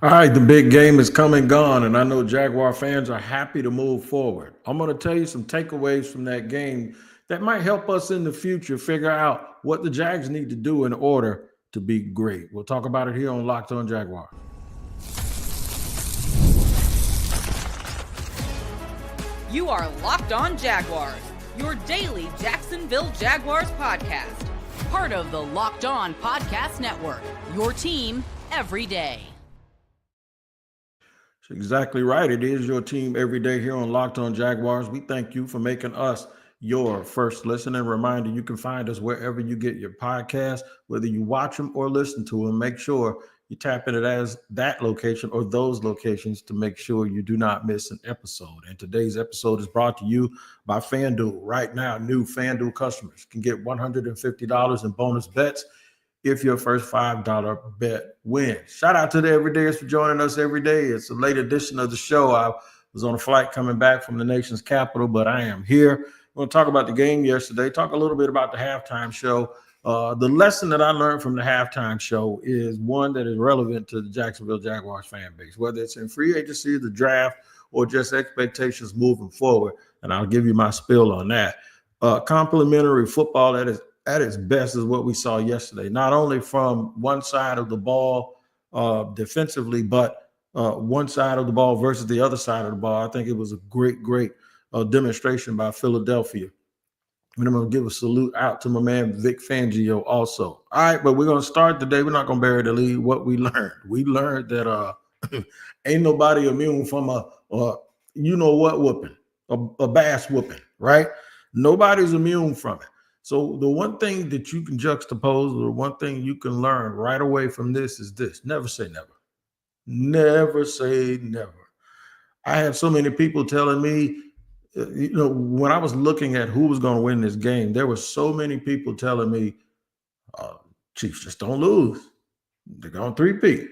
All right, the big game is come and gone, and I know Jaguar fans are happy to move forward. I'm going to tell you some takeaways from that game that might help us in the future figure out what the Jags need to do in order to be great. We'll talk about it here on Locked On Jaguar. You are Locked On Jaguars, your daily Jacksonville Jaguars podcast. Part of the Locked On Podcast Network, your team every day. That's exactly right. It is your team every day here on Locked On Jaguars. We thank you for making us your first listen, and reminder, you can find us wherever you get your podcasts, whether you watch them or listen to them. Make sure you tap in it as that location or those locations to make sure you do not miss an episode. And today's episode is brought to you by FanDuel. Right now, new FanDuel customers can get $150 in bonus bets if your first $5 bet wins. Shout out to the everydayers for joining us every day. It's a late edition of the show. I was on a flight coming back from the nation's capital, but I am here. We're going to talk about the game yesterday, talk a little bit about the halftime show. The lesson that I learned from the halftime show is one that is relevant to the Jacksonville Jaguars fan base, whether it's in free agency, the draft, or just expectations moving forward. And I'll give you my spill on that. Complimentary football that is at its best is what we saw yesterday, not only from one side of the ball defensively, but one side of the ball versus the other side of the ball. I think it was a great demonstration by Philadelphia. And I'm going to give a salute out to my man, Vic Fangio, also. All right, but we're going to start today. We're not going to bury the lead. What we learned that ain't nobody immune from a whooping, a bass whooping, right? Nobody's immune from it. So the one thing that you can juxtapose, or the one thing you can learn right away from this is this: never say never. Never say never. I had so many people telling me, when I was looking at who was going to win this game, there were so many people telling me, Chiefs just don't lose. They're going to three-peat.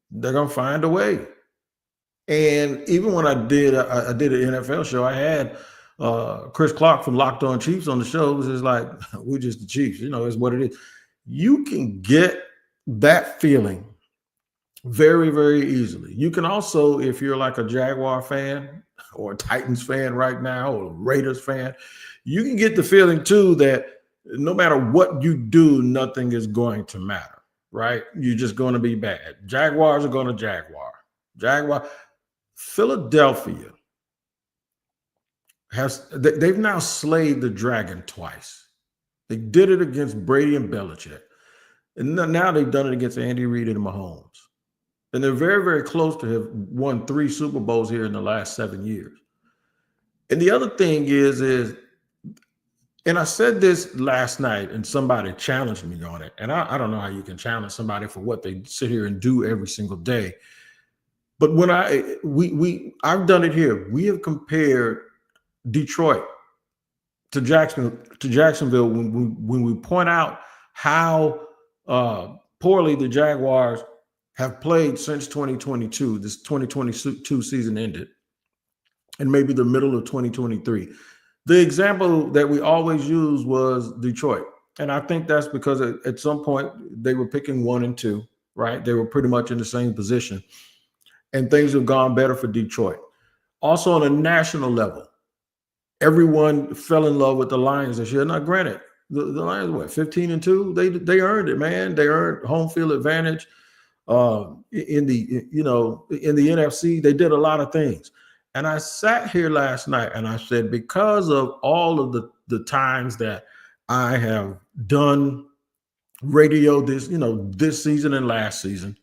They're going to find a way. And even when I did an NFL show, I had Chris Clark from Locked On Chiefs on the show. It was just like, we're just the Chiefs. It's what it is. You can get that feeling very, very easily. You can also, if you're like a Jaguar fan or a Titans fan right now or a Raiders fan, you can get the feeling too that no matter what you do, nothing is going to matter, right? You're just going to be bad. Jaguars are going to Jaguar. Philadelphia they've now slayed the dragon twice. They did it against Brady and Belichick. And now they've done it against Andy Reid and Mahomes. And they're very, very close to have won 3 Super Bowls here in the last 7 years. And the other thing is, and I said this last night and somebody challenged me on it. And I don't know how you can challenge somebody for what they sit here and do every single day. But when I've done it here, we have compared Detroit to Jacksonville when we point out how poorly the Jaguars have played since 2022. This 2022 season ended, and maybe the middle of 2023. The example that we always use was Detroit, and I think that's because at some point they were picking 1 and 2, right? They were pretty much in the same position, and things have gone better for Detroit. Also on a national level, everyone fell in love with the Lions this year. Now, granted, the Lions were 15 and 2. They earned it, man. They earned home field advantage. In the NFC, they did a lot of things. And I sat here last night and I said, because of all of the times that I have done radio this season and last season,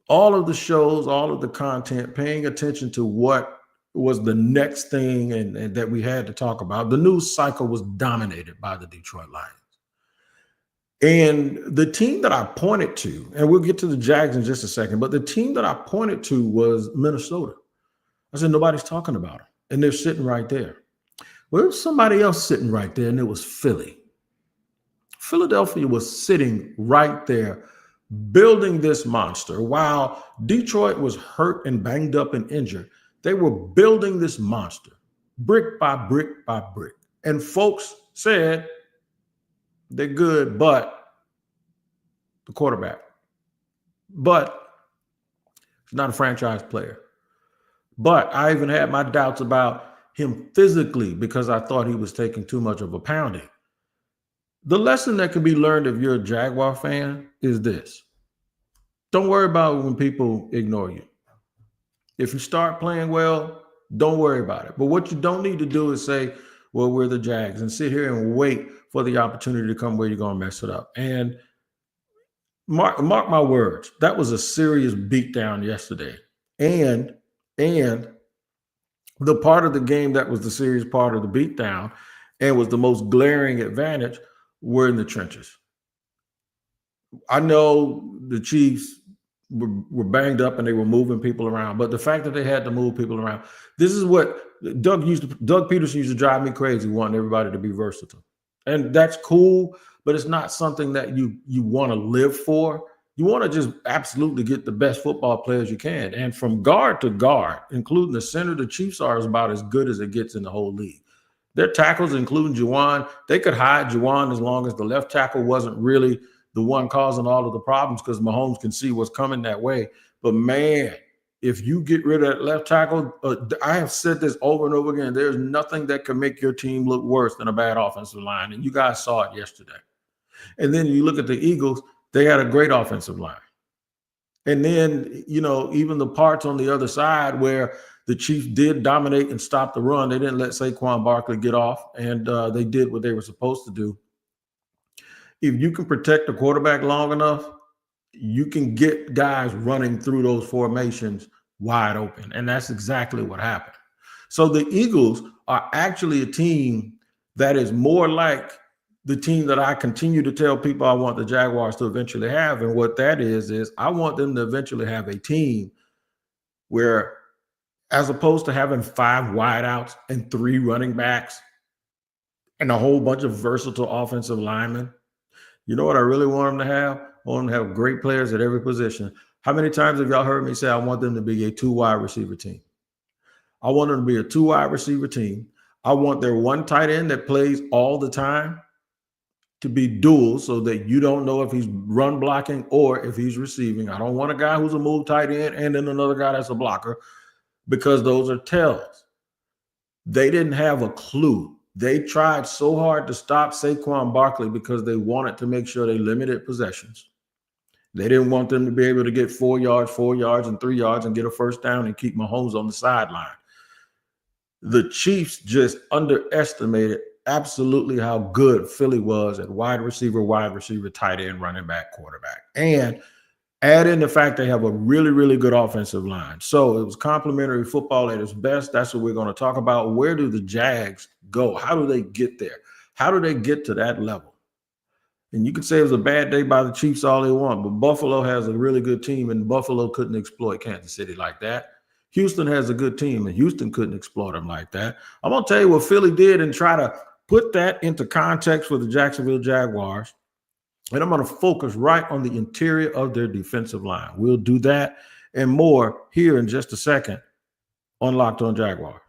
all of the shows, all of the content, paying attention to what was the next thing and that we had to talk about. The news cycle was dominated by the Detroit Lions. And the team that I pointed to, and we'll get to the Jags in just a second, but the team that I pointed to was Minnesota. I said, nobody's talking about them. And they're sitting right there. Well, there was somebody else sitting right there, and it was Philly. Philadelphia was sitting right there, building this monster. While Detroit was hurt and banged up and injured, they were building this monster, brick by brick by brick. And folks said, they're good, but the quarterback. But He's not a franchise player. But I even had my doubts about him physically because I thought he was taking too much of a pounding. The lesson that can be learned if you're a Jaguar fan is this. Don't worry about when people ignore you. If you start playing well, don't worry about it. But what you don't need to do is say, well, we're the Jags, and sit here and wait for the opportunity to come where you're going to mess it up. And mark my words, that was a serious beatdown yesterday. And the part of the game that was the serious part of the beatdown and was the most glaring advantage were in the trenches. I know the Chiefs were banged up and they were moving people around, but the fact that they had to move people around, this is what Doug Peterson used to drive me crazy, wanting everybody to be versatile. And that's cool, but it's not something that you want to live for. You want to just absolutely get the best football players you can. And from guard to guard, including the center, the Chiefs are about as good as it gets in the whole league. Their tackles, including Juwan, they could hide Juwan as long as the left tackle wasn't really the one causing all of the problems, because Mahomes can see what's coming that way. But man, if you get rid of that left tackle, I have said this over and over again, there's nothing that can make your team look worse than a bad offensive line. And you guys saw it yesterday. And then you look at the Eagles, they had a great offensive line. And then, even the parts on the other side where the Chiefs did dominate and stop the run, they didn't let Saquon Barkley get off, and they did what they were supposed to do. If you can protect the quarterback long enough, you can get guys running through those formations wide open. And that's exactly what happened. So the Eagles are actually a team that is more like the team that I continue to tell people I want the Jaguars to eventually have. And what that is I want them to eventually have a team where, as opposed to having 5 wideouts and 3 running backs and a whole bunch of versatile offensive linemen, you know what I really want them to have? I want them to have great players at every position. How many times have y'all heard me say I want them to be a 2 wide receiver team? I want them to be a 2 wide receiver team. I want their one tight end that plays all the time to be dual, so that you don't know if he's run blocking or if he's receiving. I don't want a guy who's a move tight end and then another guy that's a blocker, because those are tells. They didn't have a clue. They tried so hard to stop Saquon Barkley because they wanted to make sure they limited possessions. They didn't want them to be able to get 4 yards, and 3 yards and get a first down and keep Mahomes on the sideline. The Chiefs just underestimated absolutely how good Philly was at wide receiver, tight end, running back, quarterback. And add in the fact they have a really, really good offensive line. So it was complimentary football at its best. That's what we're going to talk about. Where do the Jags go? How do they get there? How do they get to that level? And you could say it was a bad day by the Chiefs all they want, but Buffalo has a really good team, and Buffalo couldn't exploit Kansas City like that. Houston has a good team, and Houston couldn't exploit them like that. I'm going to tell you what Philly did and try to put that into context for the Jacksonville Jaguars. And I'm going to focus right on the interior of their defensive line. We'll do that and more here in just a second on Locked On Jaguars.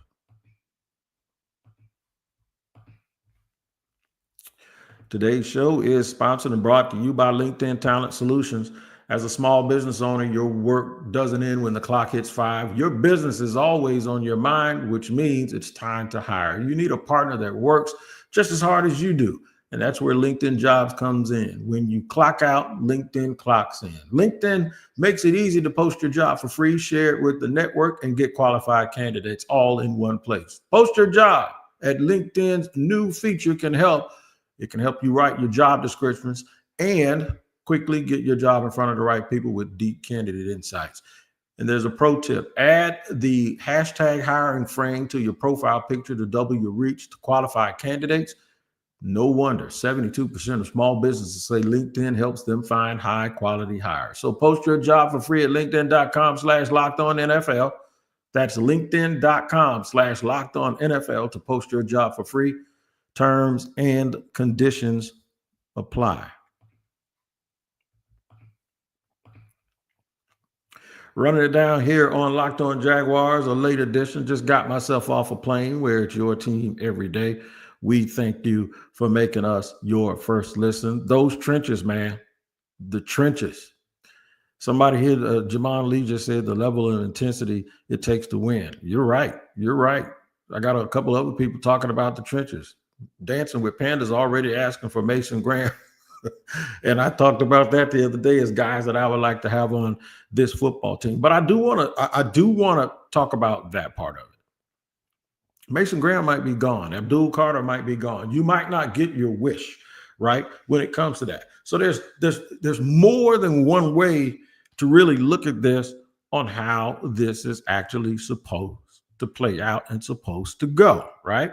Today's show is sponsored and brought to you by LinkedIn Talent Solutions. As a small business owner, your work doesn't end when the clock hits 5. Your business is always on your mind, which means it's time to hire. You need a partner that works just as hard as you do. And that's where LinkedIn Jobs comes in. When you clock out, LinkedIn clocks in. LinkedIn makes it easy to post your job for free, share it with the network, and get qualified candidates all in one place. Post your job at LinkedIn's new feature can help. It can help you write your job descriptions and quickly get your job in front of the right people with deep candidate insights. And there's a pro tip. Add the hashtag hiring frame to your profile picture to double your reach to qualified candidates. No wonder 72% of small businesses say LinkedIn helps them find high quality hires. So post your job for free at linkedin.com/lockedonnfl. That's linkedin.com/lockedonnfl to post your job for free. Terms and conditions apply. Running it down here on Locked On Jaguars, a late edition. Just got myself off a plane where it's your team every day. We thank you for making us your first listen. Those trenches, man, the trenches. Somebody here, Jamon Lee just said the level of intensity it takes to win. You're right. You're right. I got a couple other people talking about the trenches. Dancing with Pandas already asking for Mason Graham. And I talked about that the other day as guys that I would like to have on this football team. But I do want to talk about that part of it. Mason Graham might be gone. Abdul Carter might be gone. You might not get your wish, right, when it comes to that. So there's more than one way to really look at this on how this is actually supposed to play out and supposed to go, right?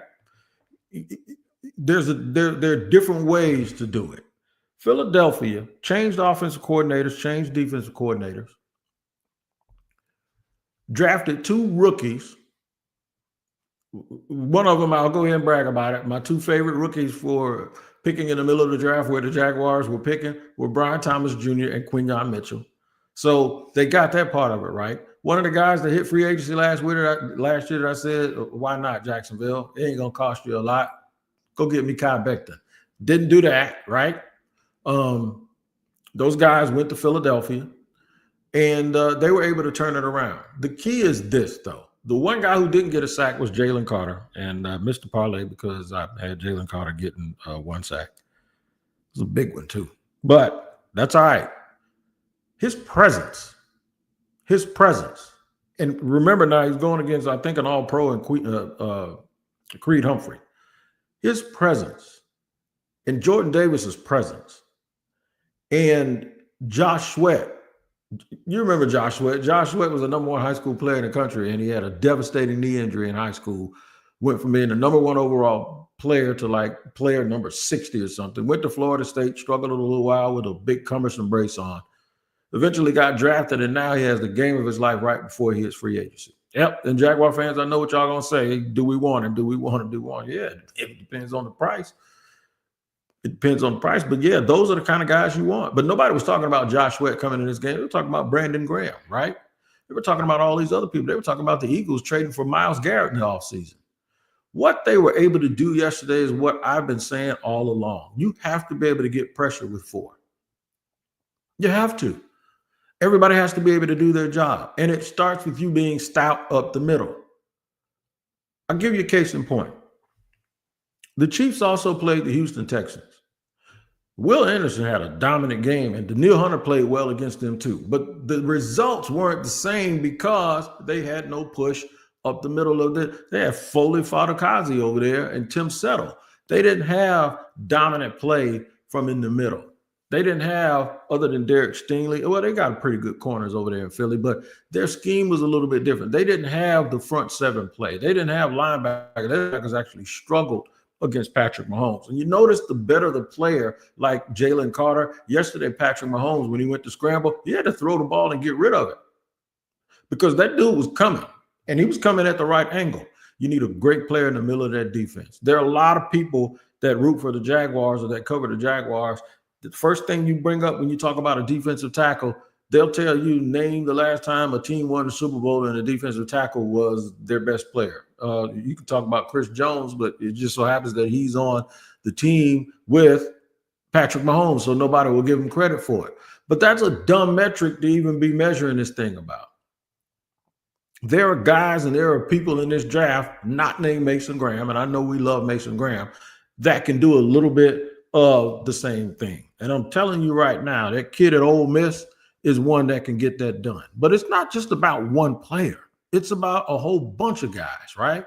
There are different ways to do it. Philadelphia changed offensive coordinators, changed defensive coordinators, drafted 2 rookies. One of them, I'll go ahead and brag about it. My 2 favorite rookies for picking in the middle of the draft where the Jaguars were picking were Brian Thomas Jr. and Quinyon Mitchell. So they got that part of it right. One of the guys that hit free agency last year that I said, why not Jacksonville? It ain't going to cost you a lot. Go get me Kai Becton. Didn't do that, right? Those guys went to Philadelphia, and they were able to turn it around. The key is this, though. The one guy who didn't get a sack was Jalen Carter, and Mr. Parlay because I had Jalen Carter getting 1 sack. It was a big one, too. But that's all right. His presence. And remember now, he's going against, I think, an all-pro and Creed Humphrey. His presence and Jordan Davis's presence and Josh Sweat. You remember Josh Sweat. Josh Sweat was the number 1 high school player in the country, and he had a devastating knee injury in high school. Went from being the number 1 overall player to like player number 60 or something. Went to Florida State, struggled a little while with a big cumbersome brace on. Eventually got drafted, and now he has the game of his life right before he hits free agency. Yep, and Jaguar fans, I know what y'all going to say. Do we want him? Do we want him? Do we want him? Yeah, it depends on the price. It depends on the price. But, yeah, those are the kind of guys you want. But nobody was talking about Josh Sweat coming in this game. They were talking about Brandon Graham, right? They were talking about all these other people. They were talking about the Eagles trading for Myles Garrett in the offseason. What they were able to do yesterday is what I've been saying all along. You have to be able to get pressure with 4. You have to. Everybody has to be able to do their job. And it starts with you being stout up the middle. I'll give you a case in point. The Chiefs also played the Houston Texans. Will Anderson had a dominant game, and Daniil Hunter played well against them too. But the results weren't the same because they had no push up the middle of they had Foley Fadakazi over there and Tim Settle. They didn't have dominant play from in the middle. They didn't have, other than Derek Stingley, well, they got pretty good corners over there in Philly, but their scheme was a little bit different. They didn't have the front 7 play. They didn't have linebackers. Linebackers actually struggled against Patrick Mahomes. And you notice the better the player, like Jalen Carter, yesterday Patrick Mahomes, when he went to scramble, he had to throw the ball and get rid of it because that dude was coming, and he was coming at the right angle. You need a great player in the middle of that defense. There are a lot of people that root for the Jaguars or that cover the Jaguars. The first thing you bring up when you talk about a defensive tackle, they'll tell you, name the last time a team won the Super Bowl and a defensive tackle was their best player. You can talk about Chris Jones, but it just so happens that he's on the team with Patrick Mahomes, so nobody will give him credit for it. But that's a dumb metric to even be measuring this thing about. There are guys and there are people in this draft not named Mason Graham, and I know we love Mason Graham, that can do a little bit of the same thing. And I'm telling you right now, that kid at Ole Miss is one that can get that done. But it's not just about one player. It's about a whole bunch of guys, right?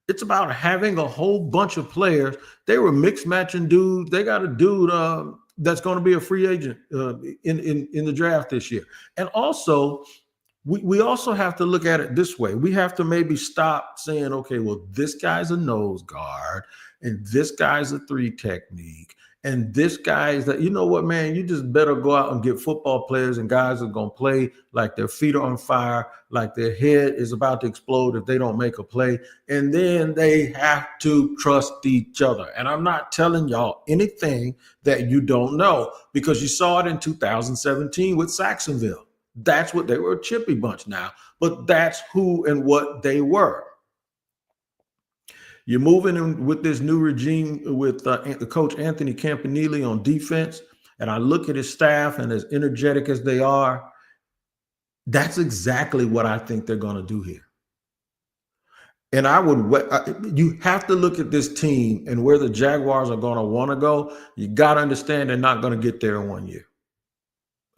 It's about having a whole bunch of players. They were mixed matching dudes. They got a dude that's going to be a free agent in the draft this year. And also, we also have to look at it this way. We have to maybe stop saying, okay, well, this guy's a nose guard and this guy's a 3 technique. And this guy is that, you know what, man, you just better go out and get football players and guys that are going to play like their feet are on fire, like their head is about to explode if they don't make a play. And then they have to trust each other. And I'm not telling y'all anything that you don't know because you saw it in 2017 with Jacksonville. That's what they were, a chippy bunch now, but that's who and what they were. You're moving in with this new regime with the coach Anthony Campanile on defense, and I look at his staff and as energetic as they are, That's exactly what I think they're going to do here. And you have to look at this team and where the Jaguars are going to want to go. You got to understand they're not going to get there in 1 year.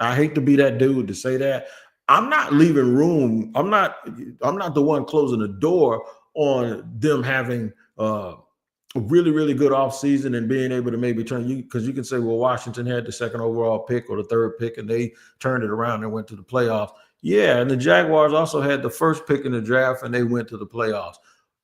I hate to be that dude to say that. I'm not leaving room. I'm not the one closing the door on them having a really, really good offseason and being able to maybe turn you, because you can say, well, Washington had the second overall pick or the third pick and they turned it around and went to the playoffs. Yeah, and the Jaguars also had the first pick in the draft and they went to the playoffs.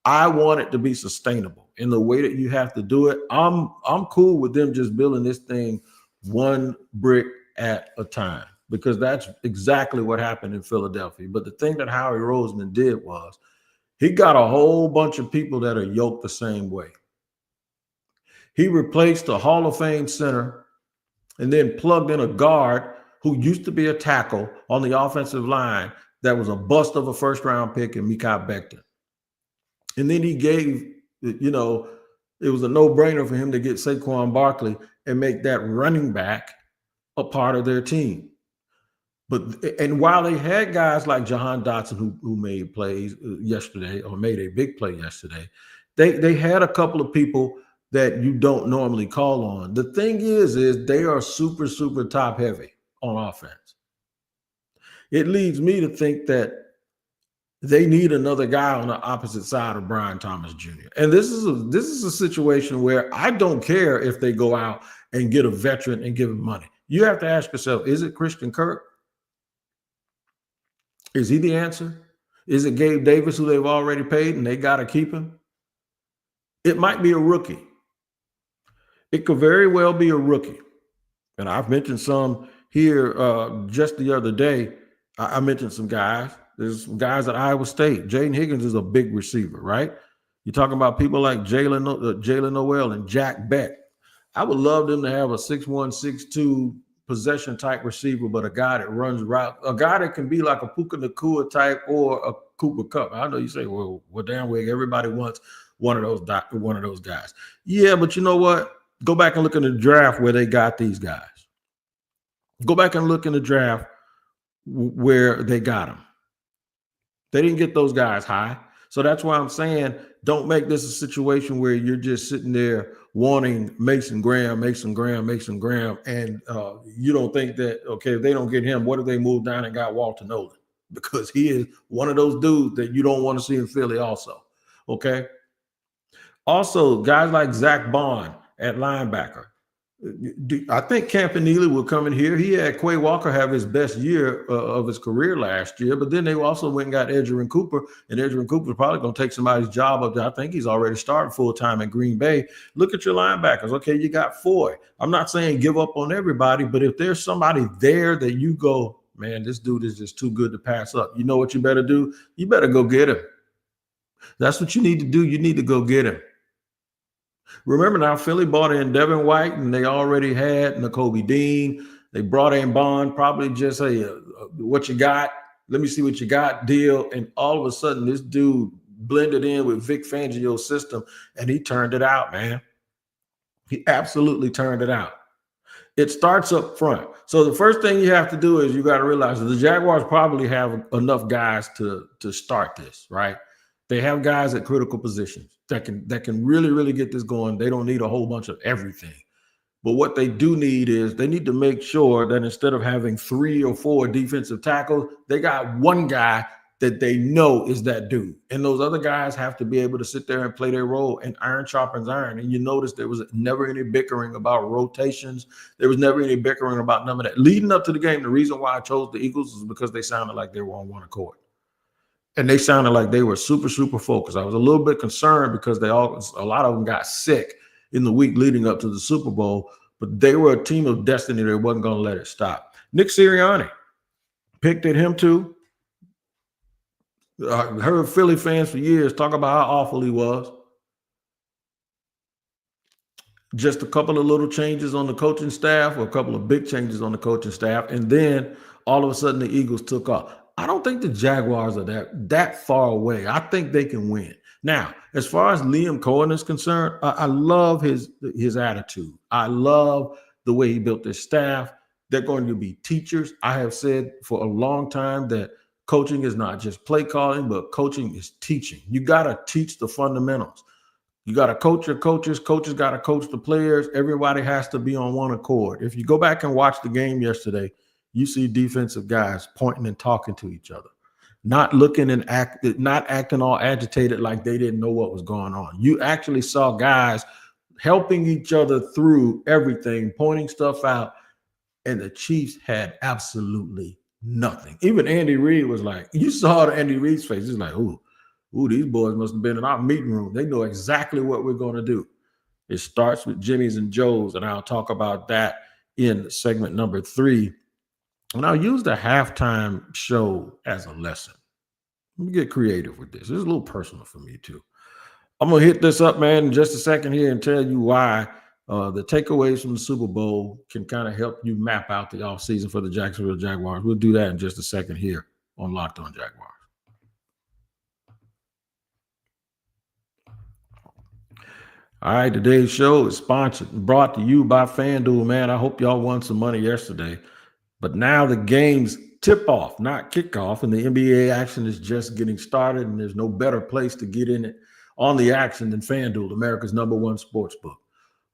I want it to be sustainable in the way that you have to do it. I'm cool with them just building this thing one brick at a time, because that's exactly what happened in Philadelphia. But the thing that Howie Roseman did was he got a whole bunch of people that are yoked the same way. He replaced a Hall of Fame center and then plugged in a guard who used to be a tackle on the offensive line that was a bust of a first-round pick in Mekhi Becton. And then he gave, it was a no-brainer for him to get Saquon Barkley and make that running back a part of their team. And while they had guys like Jahan Dotson who made plays yesterday, or made a big play yesterday, they had a couple of people that you don't normally call on. The thing is they are super, super top heavy on offense. It leads me to think that they need another guy on the opposite side of Brian Thomas Jr. And this is a situation where I don't care if they go out and get a veteran and give him money. You have to ask yourself, is it Christian Kirk? Is he the answer? Is it Gabe Davis, who they've already paid and they got to keep him? It might be a rookie. It could very well be a rookie. And I've mentioned some here just the other day. I mentioned some guys. There's some guys at Iowa State. Jaden Higgins is a big receiver, right? You're talking about people like Jalen Noel and Jack Beck. I would love them to have a 6'1", 6'2", possession type receiver, but a guy that runs route, a guy that can be like a Puka Nacua type or a Cooper Kupp. I know you say, well, damn, everybody wants one of those guys. Yeah, but you know what? Go back and look in the draft where they got these guys. Go back and look in the draft where they got them. They didn't get those guys high. So that's why I'm saying don't make this a situation where you're just sitting there wanting Mason Graham, and you don't think that, okay, if they don't get him, what if they move down and got Walter Nolan? Because he is one of those dudes that you don't want to see in Philly also, okay? Also, guys like Zach Bond at linebacker. I think Campanile will come in here. He had Quay Walker have his best year of his career last year, but then they also went and got Edgerrin Cooper, and Edgerrin Cooper is probably going to take somebody's job up there. I think he's already started full-time in Green Bay. Look at your linebackers. Okay, you got Foy. I'm not saying give up on everybody, but if there's somebody there that you go, man, this dude is just too good to pass up, you know what you better do? You better go get him. That's what you need to do. You need to go get him. Remember now, Philly bought in Devin White, and they already had Nakobe Dean. They brought in Bond, probably just what you got? Let me see what you got deal. And all of a sudden, this dude blended in with Vic Fangio's system, and he turned it out, man. He absolutely turned it out. It starts up front. So the first thing you have to do is you got to realize that the Jaguars probably have enough guys to start this, right? They have guys at critical positions that can really, really get this going. They don't need a whole bunch of everything. But what they do need is they need to make sure that instead of having 3 or 4 defensive tackles, they got one guy that they know is that dude. And those other guys have to be able to sit there and play their role, and iron sharpens iron. And you notice there was never any bickering about rotations. There was never any bickering about none of that. Leading up to the game, the reason why I chose the Eagles is because they sounded like they were on one accord. And they sounded like they were super, super focused. I was a little bit concerned because a lot of them got sick in the week leading up to the Super Bowl, but they were a team of destiny that wasn't going to let it stop. Nick Sirianni, picked at him too. I heard Philly fans for years talk about how awful he was. Just a couple of little changes on the coaching staff, or a couple of big changes on the coaching staff, and then all of a sudden the Eagles took off. I don't think the Jaguars are that far away. I think they can win. Now, as far as Liam Cohen is concerned, I love his attitude. I love the way he built his staff. They're going to be teachers. I have said for a long time that coaching is not just play calling, but coaching is teaching. You got to teach the fundamentals. You got to coach your coaches. Coaches got to coach the players. Everybody has to be on one accord. If you go back and watch the game yesterday, you see defensive guys pointing and talking to each other, not looking and not acting all agitated like they didn't know what was going on. You actually saw guys helping each other through everything, pointing stuff out, and the Chiefs had absolutely nothing. Even Andy Reid was like, you saw Andy Reid's face. He's like, ooh, these boys must have been in our meeting room. They know exactly what we're going to do. It starts with Jimmy's and Joe's, and I'll talk about that in segment number 3. And I'll use the halftime show as a lesson. Let me get creative with this. This is a little personal for me, too. I'm going to hit this up, man, in just a second here and tell you why the takeaways from the Super Bowl can kind of help you map out the offseason for the Jacksonville Jaguars. We'll do that in just a second here on Locked On Jaguars. All right, today's show is sponsored and brought to you by FanDuel, man. I hope y'all won some money yesterday. But now the game's tip-off, not kickoff, and the NBA action is just getting started, and there's no better place to get in it on the action than FanDuel, America's #1 sports book.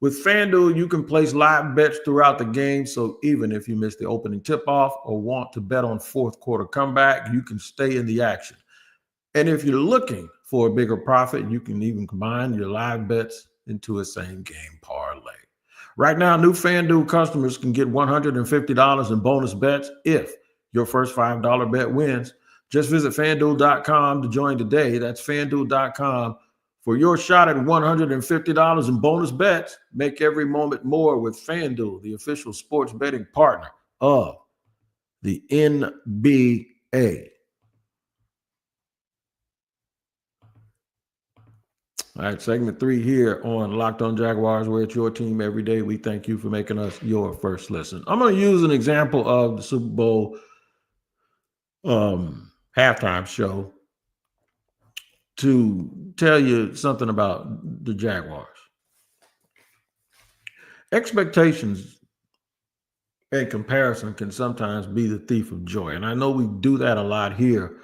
With FanDuel, you can place live bets throughout the game, so even if you miss the opening tip-off or want to bet on fourth quarter comeback, you can stay in the action. And if you're looking for a bigger profit, you can even combine your live bets into a same-game parlay. Right now, new FanDuel customers can get $150 in bonus bets if your first $5 bet wins. Just visit FanDuel.com to join today. That's FanDuel.com for your shot at $150 in bonus bets. Make every moment more with FanDuel, the official sports betting partner of the NBA. All right, segment 3 here on Locked On Jaguars, where it's your team every day. We thank you for making us your first listen. I'm going to use an example of the Super Bowl halftime show to tell you something about the Jaguars. Expectations and comparison can sometimes be the thief of joy. And I know we do that a lot here.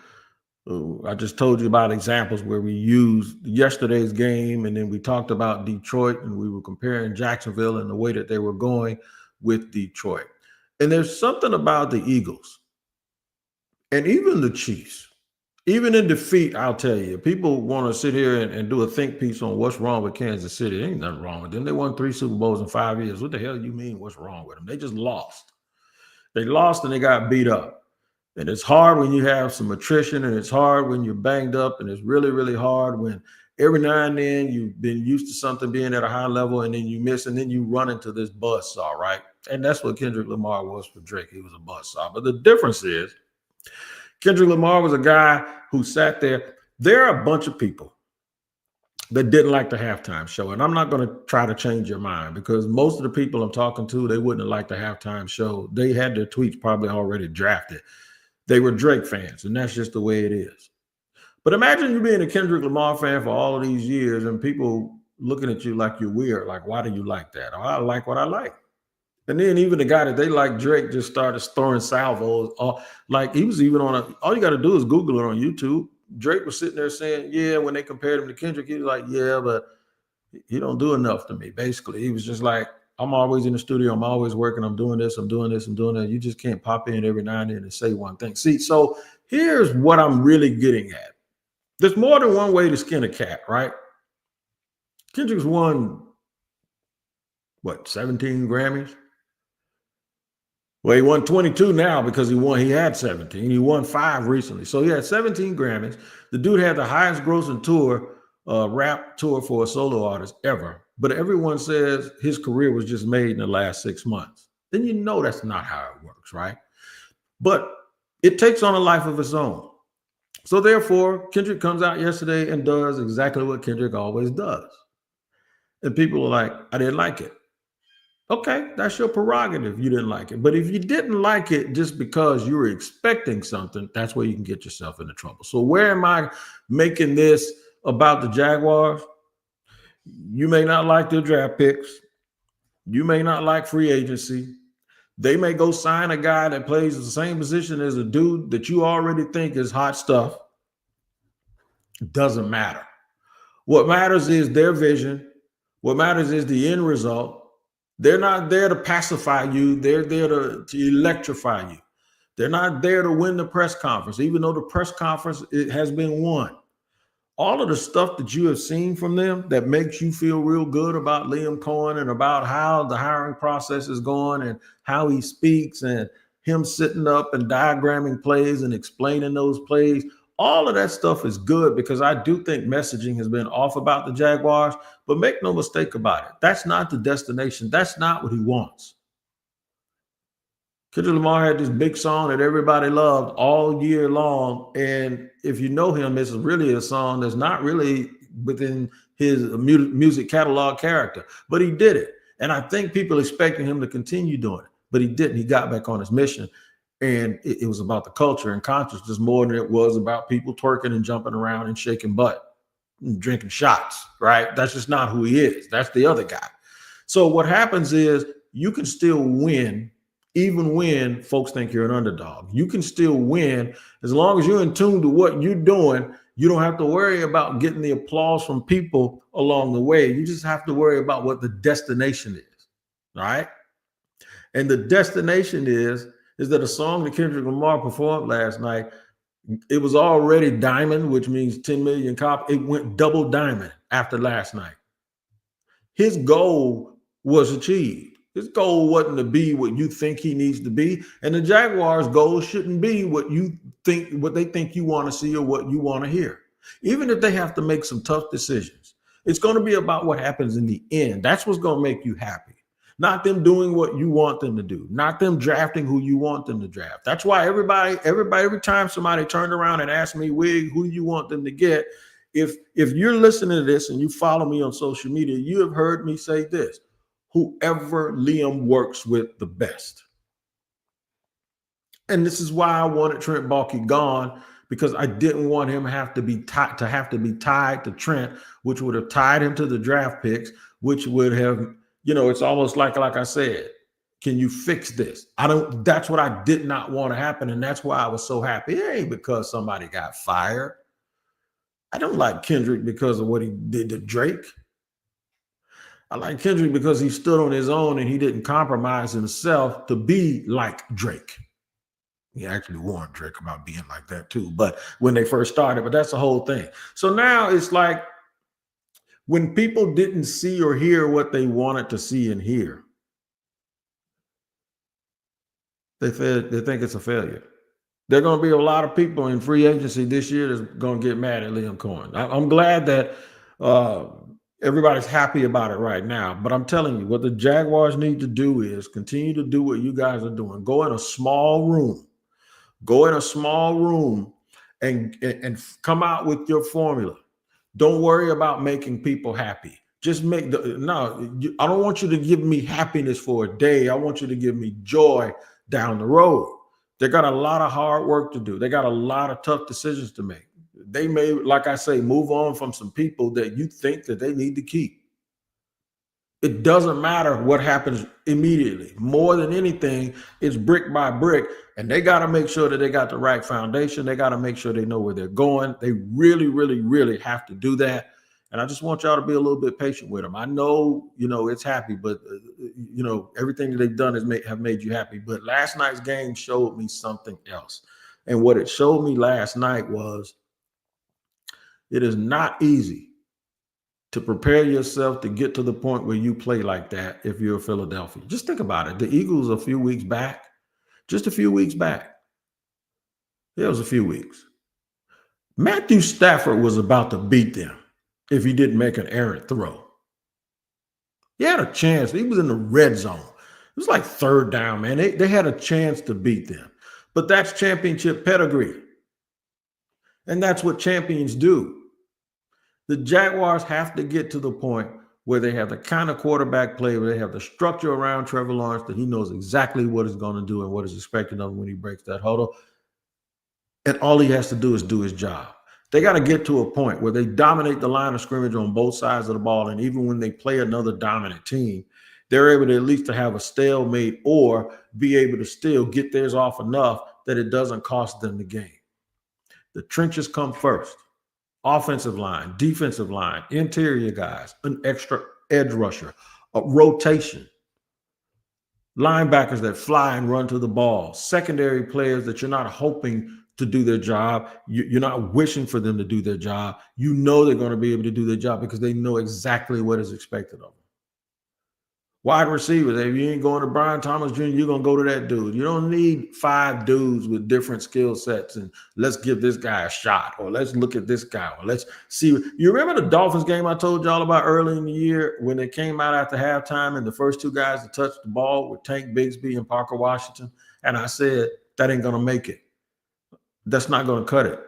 I just told you about examples where we used yesterday's game, and then we talked about Detroit, and we were comparing Jacksonville and the way that they were going with Detroit. And there's something about the Eagles and even the Chiefs. Even in defeat, I'll tell you, people want to sit here and do a think piece on what's wrong with Kansas City. There ain't nothing wrong with them. They won 3 Super Bowls in 5 years. What the hell do you mean what's wrong with them? They just lost. They lost and they got beat up. And it's hard when you have some attrition, and it's hard when you're banged up, and it's really, really hard when every now and then you've been used to something being at a high level and then you miss, and then you run into this buzzsaw, right? And that's what Kendrick Lamar was for Drake. He was a buzzsaw. But the difference is Kendrick Lamar was a guy who sat there. There are a bunch of people that didn't like the halftime show. And I'm not going to try to change your mind, because most of the people I'm talking to, they wouldn't have liked the halftime show. They had their tweets probably already drafted. They were Drake fans, and that's just the way it is. But imagine you being a Kendrick Lamar fan for all of these years and people looking at you like you're weird. Like, why do you like that? Oh, I like what I like. And then even the guy that they like, Drake, just started throwing salvos. Like, he was even on all you got to do is Google it on YouTube. Drake was sitting there saying, yeah, when they compared him to Kendrick, he was like, yeah, but he don't do enough to me. Basically, he was just like, I'm always in the studio. I'm always working. I'm doing this. I'm doing this. I'm doing that. You just can't pop in every now and then and say one thing. See, so here's what I'm really getting at. There's more than one way to skin a cat, right? Kendrick's won, 17 Grammys? Well, he won 22 now because he had 17. He won 5 recently. So he had 17 Grammys. The dude had the highest grossing tour, rap tour for a solo artist ever. But everyone says his career was just made in the last 6 months. Then you know that's not how it works, right? But it takes on a life of its own. So therefore, Kendrick comes out yesterday and does exactly what Kendrick always does. And people are like, I didn't like it. Okay, that's your prerogative. You didn't like it. But if you didn't like it just because you were expecting something, that's where you can get yourself into trouble. So where am I making this about the Jaguars? You may not like their draft picks. You may not like free agency. They may go sign a guy that plays the same position as a dude that you already think is hot stuff. Doesn't matter. What matters is their vision. What matters is the end result. They're not there to pacify you. They're there to electrify you. They're not there to win the press conference, even though the press conference it has been won. All of the stuff that you have seen from them that makes you feel real good about Liam Cohen and about how the hiring process is going and how he speaks and him sitting up and diagramming plays and explaining those plays, all of that stuff is good because I do think messaging has been off about the Jaguars, but make no mistake about it. That's not the destination. That's not what he wants. Kendrick Lamar had this big song that everybody loved all year long. And if you know him, it's really a song that's not really within his music catalog character, but he did it. And I think people expected him to continue doing it, but he didn't. He got back on his mission. And it was about the culture and consciousness more than it was about people twerking and jumping around and shaking butt and drinking shots, right? That's just not who he is. That's the other guy. So what happens is you can still win even when folks think you're an underdog. You can still win as long as you're in tune to what you're doing. You don't have to worry about getting the applause from people along the way. You just have to worry about what the destination is, right? And the destination is that a song that Kendrick Lamar performed last night, it was already diamond, which means 10 million copies. It went double diamond after last night. His goal was achieved. His goal wasn't to be what you think he needs to be. And the Jaguars' goal shouldn't be what they think you want to see or what you want to hear. Even if they have to make some tough decisions, it's going to be about what happens in the end. That's what's going to make you happy. Not them doing what you want them to do, not them drafting who you want them to draft. That's why every time somebody turned around and asked me, Wig, who do you want them to get? If you're listening to this and you follow me on social media, you have heard me say this: whoever Liam works with the best. And this is why I wanted Trent Baalke gone, because I didn't want him to have to be tied to Trent, which would have tied him to the draft picks, which would have, it's almost like I said, can you fix this? That's what I did not want to happen. And that's why I was so happy. It ain't because somebody got fired. I don't like Kendrick because of what he did to Drake. I like Kendrick because he stood on his own and he didn't compromise himself to be like Drake. He actually warned Drake about being like that too, but when they first started, but that's the whole thing. So now it's like when people didn't see or hear what they wanted to see and hear, they think it's a failure. There are going to be a lot of people in free agency this year that's going to get mad at Liam Cohen. I'm glad that everybody's happy about it right now, but I'm telling you, what the Jaguars need to do is continue to do what you guys are doing. Go in a small room and come out with your formula. Don't worry about making people happy. Just I don't want you to give me happiness for a day. I want you to give me joy down the road. They got a lot of hard work to do. They got a lot of tough decisions to make. They may, like I say, move on from some people that you think that they need to keep. It doesn't matter what happens immediately. More than anything, it's brick by brick, and they got to make sure that they got the right foundation. They got to make sure they know where they're going. They really, really, really have to do that. And I just want y'all to be a little bit patient with them. I know, it's happy, but everything that they've done have made you happy. But last night's game showed me something else. And what it showed me last night was it is not easy to prepare yourself to get to the point where you play like that if you're Philadelphia. Just think about it. The Eagles just a few weeks back. It was a few weeks. Matthew Stafford was about to beat them if he didn't make an errant throw. He had a chance. He was in the red zone. It was like third down, man. They had a chance to beat them. But that's championship pedigree. And that's what champions do. The Jaguars have to get to the point where they have the kind of quarterback play, where they have the structure around Trevor Lawrence that he knows exactly what he's going to do and what is expected of him when he breaks that huddle. And all he has to do is do his job. They got to get to a point where they dominate the line of scrimmage on both sides of the ball. And even when they play another dominant team, they're able to at least to have a stalemate or be able to still get theirs off enough that it doesn't cost them the game. The trenches come first. Offensive line, defensive line, interior guys, an extra edge rusher, a rotation, linebackers that fly and run to the ball, secondary players that you're not hoping to do their job. You're not wishing for them to do their job. You know they're going to be able to do their job because they know exactly what is expected of them. Wide receivers, if you ain't going to Brian Thomas Jr., you're going to go to that dude. You don't need 5 dudes with different skill sets and let's give this guy a shot or let's look at this guy or let's see. You remember the Dolphins game I told y'all about early in the year when they came out after halftime and the first 2 guys to touch the ball were Tank Bigsby and Parker Washington? And I said, that ain't going to make it. That's not going to cut it.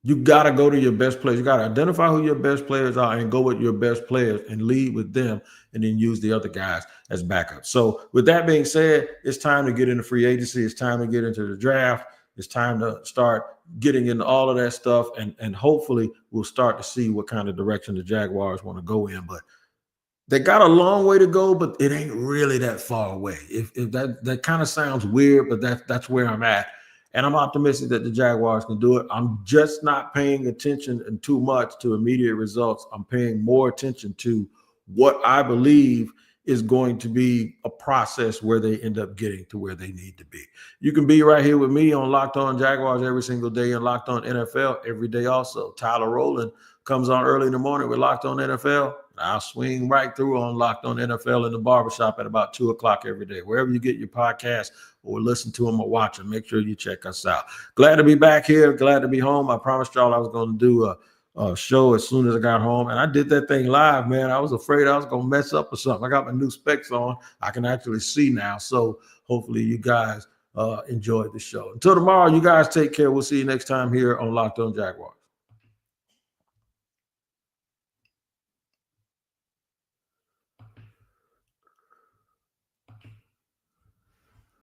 You got to go to your best players. You got to identify who your best players are and go with your best players and lead with them and then use the other guys as backup. So with that being said, it's time to get into free agency. It's time to get into the draft. It's time to start getting into all of that stuff. And hopefully we'll start to see what kind of direction the Jaguars want to go in. But they got a long way to go, but it ain't really that far away. If that kind of sounds weird, but that's where I'm at. And I'm optimistic that the Jaguars can do it. I'm just not paying attention too much to immediate results. I'm paying more attention to what I believe is going to be a process where they end up getting to where they need to be. You can be right here with me on Locked On Jaguars every single day and Locked On NFL every day also. Tyler Rowland comes on early in the morning with Locked On NFL. I'll swing right through on Locked On NFL in the barbershop at about 2 o'clock every day. Wherever you get your podcast or listen to them or watch them, make sure you check us out. Glad to be back here. Glad to be home. I promised y'all I was going to do a show as soon as I got home. And I did that thing live, man. I was afraid I was going to mess up or something. I got my new specs on. I can actually see now. So hopefully you guys enjoyed the show. Until tomorrow, you guys take care. We'll see you next time here on Locked On Jaguars.